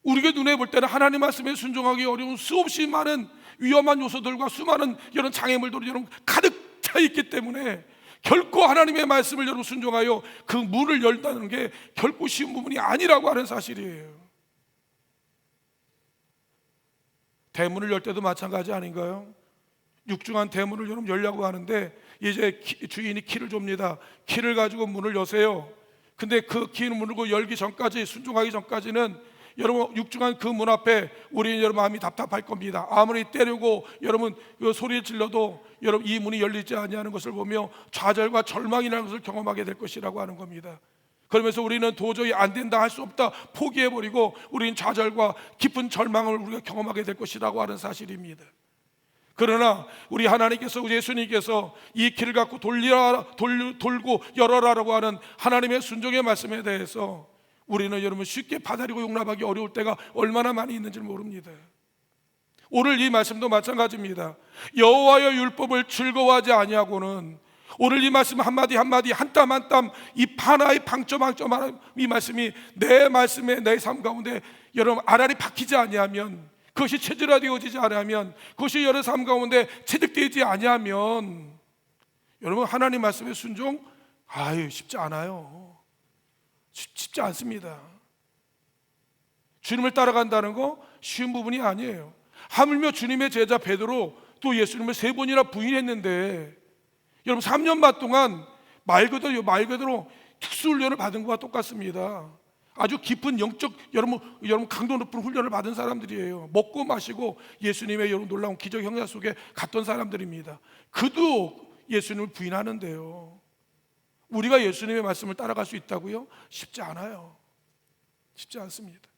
우리의 눈에 볼 때는 하나님 말씀에 순종하기 어려운 수없이 많은 위험한 요소들과 수많은 이런 장애물들이 여러분 가득 차 있기 때문에 결코 하나님의 말씀을 여러분 순종하여 그 문을 열다는 게 결코 쉬운 부분이 아니라고 하는 사실이에요. 대문을 열 때도 마찬가지 아닌가요? 육중한 대문을 여러분 열려고 하는데 이제 주인이 키를 줍니다. 키를 가지고 문을 여세요. 근데 그 키 문을 열기 전까지 순종하기 전까지는 여러분 육중한 그 문 앞에 우리는 여러분 마음이 답답할 겁니다. 아무리 때리고 여러분 그 소리를 질러도 여러분 이 문이 열리지 아니하는 것을 보며 좌절과 절망이라는 것을 경험하게 될 것이라고 하는 겁니다. 그러면서 우리는 도저히 안 된다, 할 수 없다 포기해버리고 우리는 좌절과 깊은 절망을 우리가 경험하게 될 것이라고 하는 사실입니다. 그러나 우리 하나님께서 예수님께서 이 길을 갖고 돌고 열어라라고 하는 하나님의 순종의 말씀에 대해서 우리는 여러분 쉽게 받아들이고 용납하기 어려울 때가 얼마나 많이 있는지 모릅니다. 오늘 이 말씀도 마찬가지입니다. 여호와의 율법을 즐거워하지 아니하고는 오늘 이 말씀 한마디 한마디 한 땀 한 땀 이 하나의 방점 한 점 하나 이 말씀이 내 말씀에 내 삶 가운데 여러분 알알이 박히지 아니하면 그것이 체질화되어지지 않으면 그것이 여러 삶 가운데 체득되지 아니하면 여러분 하나님 말씀의 순종 쉽지 않아요. 쉽지 않습니다. 주님을 따라간다는 거 쉬운 부분이 아니에요. 하물며 주님의 제자 베드로 또 예수님을 3번이나 부인했는데 여러분 3년 반 동안 말 그대로 특수훈련을 받은 것과 똑같습니다. 아주 깊은 영적 여러분 강도 높은 훈련을 받은 사람들이에요. 먹고 마시고 예수님의 여러분 놀라운 기적 형사 속에 갔던 사람들입니다. 그도 예수님을 부인하는데요. 우리가 예수님의 말씀을 따라갈 수 있다고요? 쉽지 않아요. 쉽지 않습니다.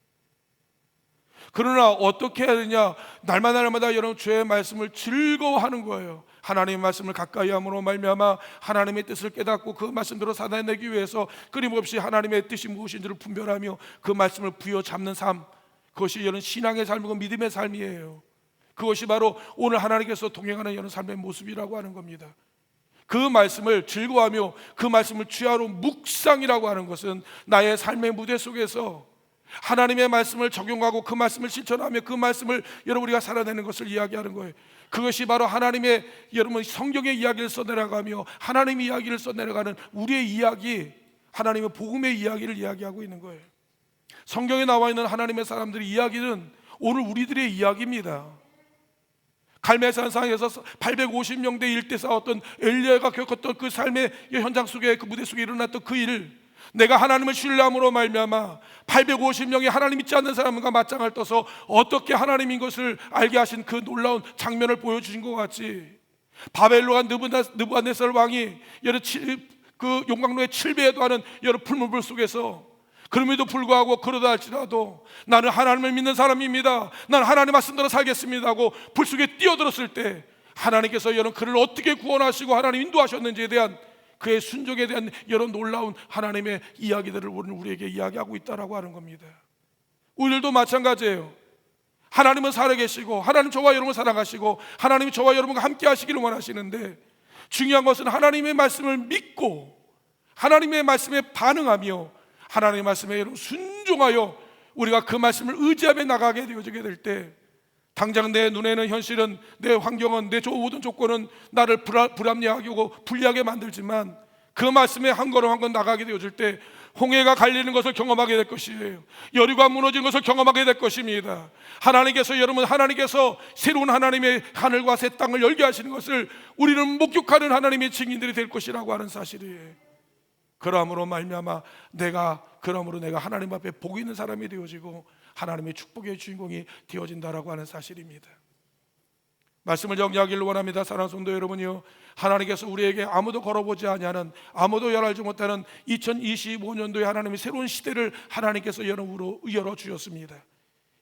그러나 어떻게 해야 되냐? 날마다 여러분 주의 말씀을 즐거워하는 거예요. 하나님의 말씀을 가까이 함으로 말미암아 하나님의 뜻을 깨닫고 그 말씀대로 살아내기 위해서 끊임없이 하나님의 뜻이 무엇인지를 분별하며 그 말씀을 부여잡는 삶, 그것이 이런 신앙의 삶이고 믿음의 삶이에요. 그것이 바로 오늘 하나님께서 동행하는 이런 삶의 모습이라고 하는 겁니다. 그 말씀을 즐거워하며 그 말씀을 취하로 묵상이라고 하는 것은 나의 삶의 무대 속에서 하나님의 말씀을 적용하고 그 말씀을 실천하며 그 말씀을 여러분 우리가 살아내는 것을 이야기하는 거예요. 그것이 바로 하나님의 여러분 성경의 이야기를 써내려가며 하나님의 이야기를 써내려가는 우리의 이야기, 하나님의 복음의 이야기를 이야기하고 있는 거예요. 성경에 나와 있는 하나님의 사람들의 이야기는 오늘 우리들의 이야기입니다. 갈멜산상에서 850명대 일대 싸웠던 엘리야가 겪었던 그 삶의 현장 속에, 그 무대 속에 일어났던 그 일, 내가 하나님을 신뢰함으로 말미암아 850명의 하나님 믿지 않는 사람과 맞짱을 떠서 어떻게 하나님인 것을 알게 하신 그 놀라운 장면을 보여주신 것 같이, 바벨론 느부갓네살 왕이 그 용광로의 7배에도 하는 여러 풀무불 속에서, 그럼에도 불구하고 그러다 할지라도 나는 하나님을 믿는 사람입니다, 나는 하나님 말씀대로 살겠습니다 하고 불 속에 뛰어들었을 때 하나님께서 여러분 그를 어떻게 구원하시고 하나님 인도하셨는지에 대한 그의 순종에 대한 여러 놀라운 하나님의 이야기들을 우리에게 이야기하고 있다라고 하는 겁니다. 우리들도 마찬가지예요. 하나님은 살아계시고 하나님 저와 여러분을 사랑하시고 하나님이 저와 여러분과 함께 하시기를 원하시는데, 중요한 것은 하나님의 말씀을 믿고 하나님의 말씀에 반응하며 하나님의 말씀에 여러분 순종하여 우리가 그 말씀을 의지하며 나가게 되어지게 될 때, 당장 내 눈에는 현실은, 내 환경은, 내 모든 조건은 나를 불합리하게 하고 불리하게 만들지만 그 말씀에 한 걸음 한 걸음 나가게 되어질 때 홍해가 갈리는 것을 경험하게 될 것이에요. 여리고가 무너진 것을 경험하게 될 것입니다. 하나님께서 새로운 하나님의 하늘과 새 땅을 열게 하시는 것을 우리는 목격하는 하나님의 증인들이 될 것이라고 하는 사실이에요. 그러므로 말미암아 내가 하나님 앞에 복 있는 사람이 되어지고 하나님의 축복의 주인공이 되어진다라고 하는 사실입니다. 말씀을 정리하기를 원합니다. 사랑하는 성도 여러분이요, 하나님께서 우리에게 아무도 걸어보지 아니하는, 아무도 열알지 못하는 2025년도에 하나님의 새로운 시대를 하나님께서 열어주셨습니다.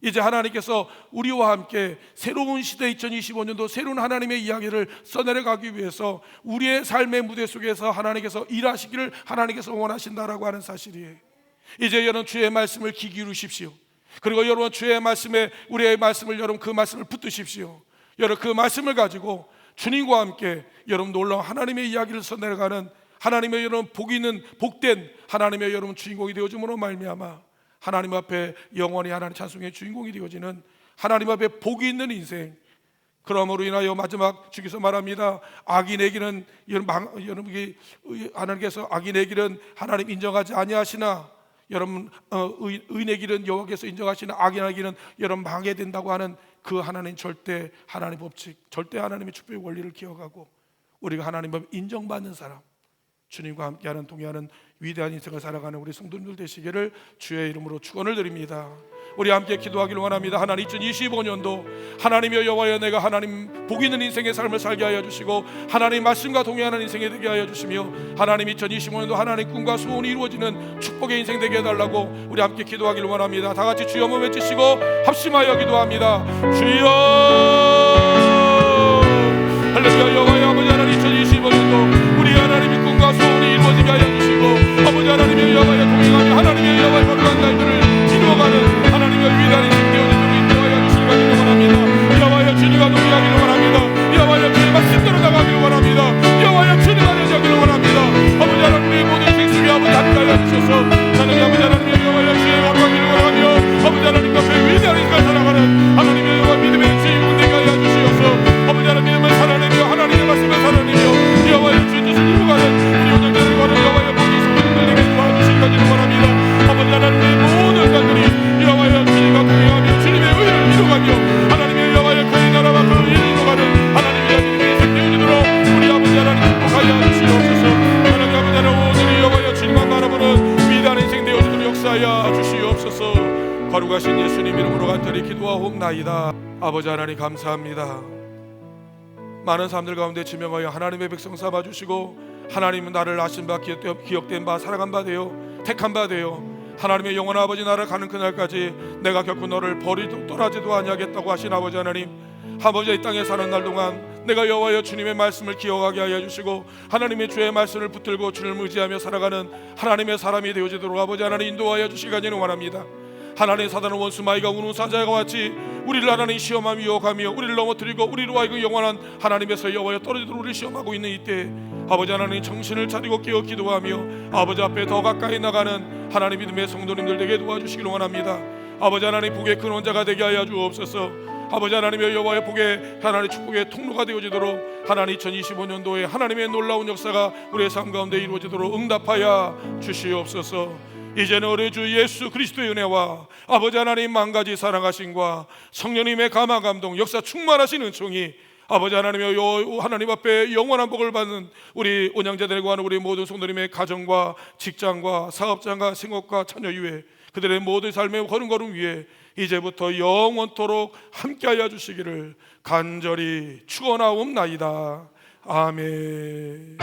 이제 하나님께서 우리와 함께 새로운 시대 2025년도 새로운 하나님의 이야기를 써내려가기 위해서 우리의 삶의 무대 속에서 하나님께서 일하시기를 하나님께서 원하신다라고 하는 사실이에요. 이제 여러분 주의 말씀을 귀 기울이십시오. 그리고 여러분 주의 말씀에 우리의 말씀을 여러분 그 말씀을 붙드십시오. 여러분 그 말씀을 가지고 주님과 함께 여러분 놀라운 하나님의 이야기를 써내려가는 하나님의 여러분 복이 있는 복된 하나님의 여러분 주인공이 되어줌으로 말미암아 하나님 앞에 영원히 하나님 찬송의 주인공이 되어지는 하나님 앞에 복이 있는 인생. 그러므로 인하여 마지막 주기서 말합니다. 악인의 길은 하나님께서 악인의 길은 하나님 인정하지 아니하시나 여러분 의인의 길은 여호와께서 인정하시나 악인의 길은 여러분 망해된다고 하는 그 하나님 절대 하나님 법칙, 절대 하나님의 축복의 원리를 기억하고 우리가 하나님 앞에 인정받는 사람, 주님과 함께하는 동의하는 위대한 인생을 살아가는 우리 성도님들 되시기를 주의 이름으로 축원을 드립니다. 우리 함께 기도하기를 원합니다. 하나님 2025년도 하나님이여 여호와여 내가 하나님 복 있는 인생의 삶을 살게 하여 주시고 하나님 말씀과 동의하는 인생이 되게 하여 주시며 하나님 2025년도 하나님 꿈과 소원이 이루어지는 축복의 인생 되게 해달라고 우리 함께 기도하기를 원합니다. 다 같이 주여 한번 외치시고 합심하여 기도합니다. 주여 할렐루야. 여호와여 아버지 하나님 2025년도 우리 하나님의 꿈과 소원이 이루어지게 하여 주시고 아버지 하나님의 여호와여 동행하며 하나님의 여호와의 거룩한 날들을 이루어가는 하나님의 위대한 인생 되어지도록 인도하여 주시기를 원합니다. 여호와여 주님과 동행하기를 원합니다. 여호와여 주의 말씀대로 나가기를 원합니다. 여호와여 주님 안에 자기를 원합니다. 아버지 하나님의 모든 인생 속에 아버지 함께하여 주셔서 하나님 아버지 하나님의 여호와여 주의 감사하기를 원하며 아버지 하나님 앞에 위대한 인생을 살아가는 하나님의 여호와 믿음의 주인공 되게 하여 주시옵소서. 아버지 하나님의 믿음을 살아내며 하나님의 말씀을 살아내며 여호와여 주의 뜻을 이루어가는 우리 오늘들을 원하는 여호와여 모든 성도들에게 도와주시기를 원합니다. 아버지 하나님의 모든 것들이 여호와여 주님과 동행하며 주님의 의를 이루어가며 하나님의 여호와여 그의 나라와 그 의를 이루어가는 하나님의 인생 되어지도록 우리 아버지 하나님 축복하여 주시옵소서. 하나님 아버지 하나님 오늘이 여호와여 주님만 바라보는 위대한 인생 되어지도록 역사하여 주시옵소서. 거룩하신 예수님 이름으로 간절히 기도하옵나이다. 아버지 하나님 감사합니다. 많은 사람들 가운데 지명하여 하나님의 백성 삼아주시고 하나님은 나를 아신 바 기억된 바 사랑한 바 되어 택한 바 되어 하나님의 영원한 아버지 나를 가는 그날까지 내가 결코 너를 버리도 떠나지도 아니하겠다고 하신 아버지 하나님, 아버지 이 땅에 사는 날 동안 내가 여호와여 주님의 말씀을 기억하게 하여 주시고 하나님의 주의 말씀을 붙들고 주를 의지하며 살아가는 하나님의 사람이 되어지도록 아버지 하나님 인도하여 주시기를 원합니다. 하나님 사단은 원수 마귀가 우는 사자와 같이 우리를 하나님 시험하며 유혹하며 우리를 넘어뜨리고 우리로 하여금 영원한 하나님에서 여호와여 떨어지도록 우리를 시험하고 있는 이때 아버지 하나님 정신을 차리고 깨어 기도하며 아버지 앞에 더 가까이 나가는 하나님 믿음의 성도님들 되게 도와주시길 원합니다. 아버지 하나님 복의 근원자가 되게 하여 주옵소서. 아버지 하나님의 여호와의 복의 하나님 축복의 통로가 되어지도록 하나님 2025년도에 하나님의 놀라운 역사가 우리의 삶 가운데 이루어지도록 응답하여 주시옵소서. 이제는 우리 주 예수 그리스도의 은혜와 아버지 하나님 만가지 사랑하심과 성령님의 감화 감동 역사 충만하신 은총이 아버지 하나님의 하나님 앞에 영원한 복을 받는 우리 온양자들과 하는 우리 모든 성도님의 가정과 직장과 사업장과 생업과 자녀 위에 그들의 모든 삶의 걸음걸음 위에 이제부터 영원토록 함께하여 주시기를 간절히 축원하옵나이다. 아멘.